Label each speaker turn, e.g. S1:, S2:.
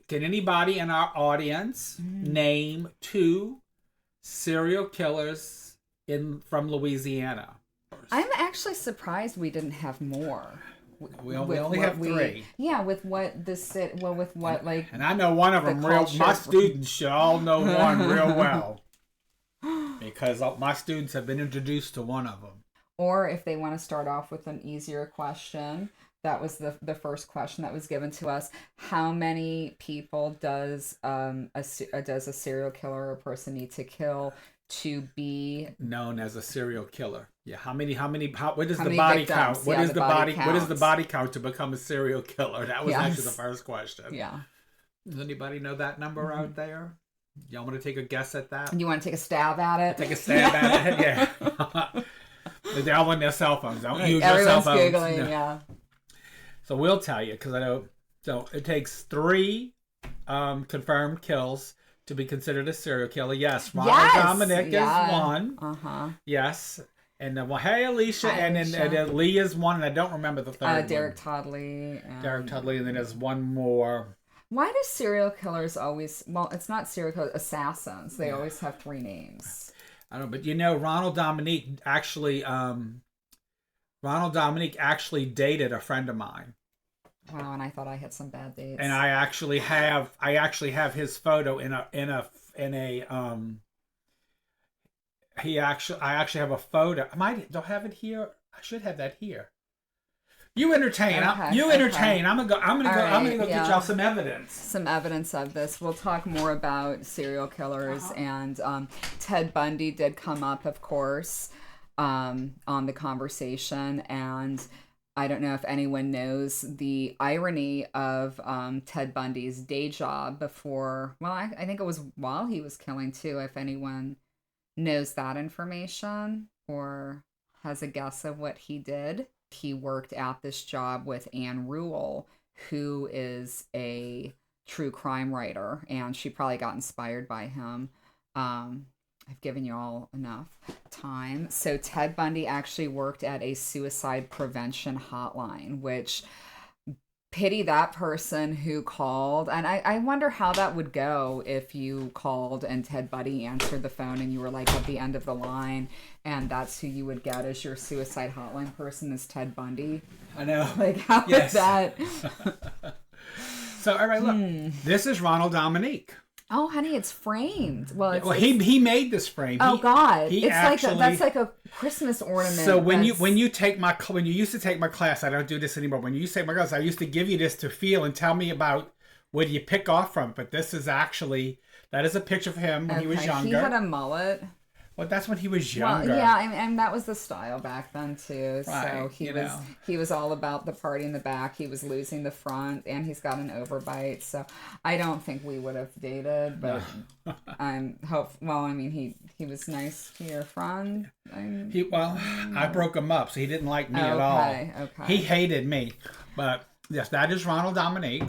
S1: Can anybody in our audience name 2 serial killers from Louisiana?
S2: I'm actually surprised we didn't have more.
S1: We only have 3.
S2: Yeah, with what like.
S1: And I know one of them real. My students should all know one real well, because my students have been introduced to one of them.
S2: Or if they want to start off with an easier question, that was the first question that was given to us. How many people does a serial killer or person need to kill to be
S1: known as a serial killer? Yeah, what is the body count? What is the body count to become a serial killer? That was actually the first question.
S2: Yeah.
S1: Does anybody know that number out there? Y'all want to take a guess at that?
S2: You want to take a stab at it?
S1: Take a stab at it, yeah. They're all on their cell phones. Don't use your cell phones.
S2: Everyone's Googling, no. Yeah.
S1: So we'll tell you, because I know. So it takes 3 confirmed kills to be considered a serial killer. Yes, Ronald Dominic is one. Yes. And then, hey, Alicia. Hi, and then Lee is one, and I don't remember the third one.
S2: Derek Toddley.
S1: Derek Toddley, and then there's one more.
S2: Why do serial killers always... Well, it's not serial killers, assassins. They always have 3 names.
S1: I don't know, but Ronald Dominic actually dated a friend of mine.
S2: Wow, and I thought I had some bad dates.
S1: And I actually have his photo I actually have a photo. Don't have it here. I should have that here. You entertain.
S2: Okay.
S1: I'm gonna go get y'all some evidence.
S2: Some evidence of this. We'll talk more about serial killers, and Ted Bundy did come up, of course, on the conversation. And I don't know if anyone knows the irony of Ted Bundy's day job before. Well, I think it was while he was killing too. If anyone knows that information or has a guess of what he did. He worked at this job with Anne Rule, who is a true crime writer, and she probably got inspired by him. I've given you all enough time. So Ted Bundy actually worked at a suicide prevention hotline, which pity that person who called. And I wonder how that would go if you called and Ted Bundy answered the phone and you were like at the end of the line, and that's who you would get as your suicide hotline person is Ted Bundy.
S1: I know.
S2: Like, how is that?
S1: So, all right, look. This is Ronald Dominic.
S2: Oh, honey, it's framed. Well,
S1: he made this frame.
S2: Oh, God. That's like a Christmas ornament.
S1: So when you used to take my class, I don't do this anymore. When you used to take my class, I used to give you this to feel and tell me about what you pick off from. But this is actually, that is a picture of him when he was younger.
S2: He had a mullet.
S1: Well, that's when he was younger.
S2: Well, yeah, and that was the style back then too.
S1: Right,
S2: so he was all about the party in the back. He was losing the front, and he's got an overbite. So I don't think we would have dated, but he was nice to your friend.
S1: I broke him up, so he didn't like me at all.
S2: Okay.
S1: He hated me, but yes, that is Ronald Dominic.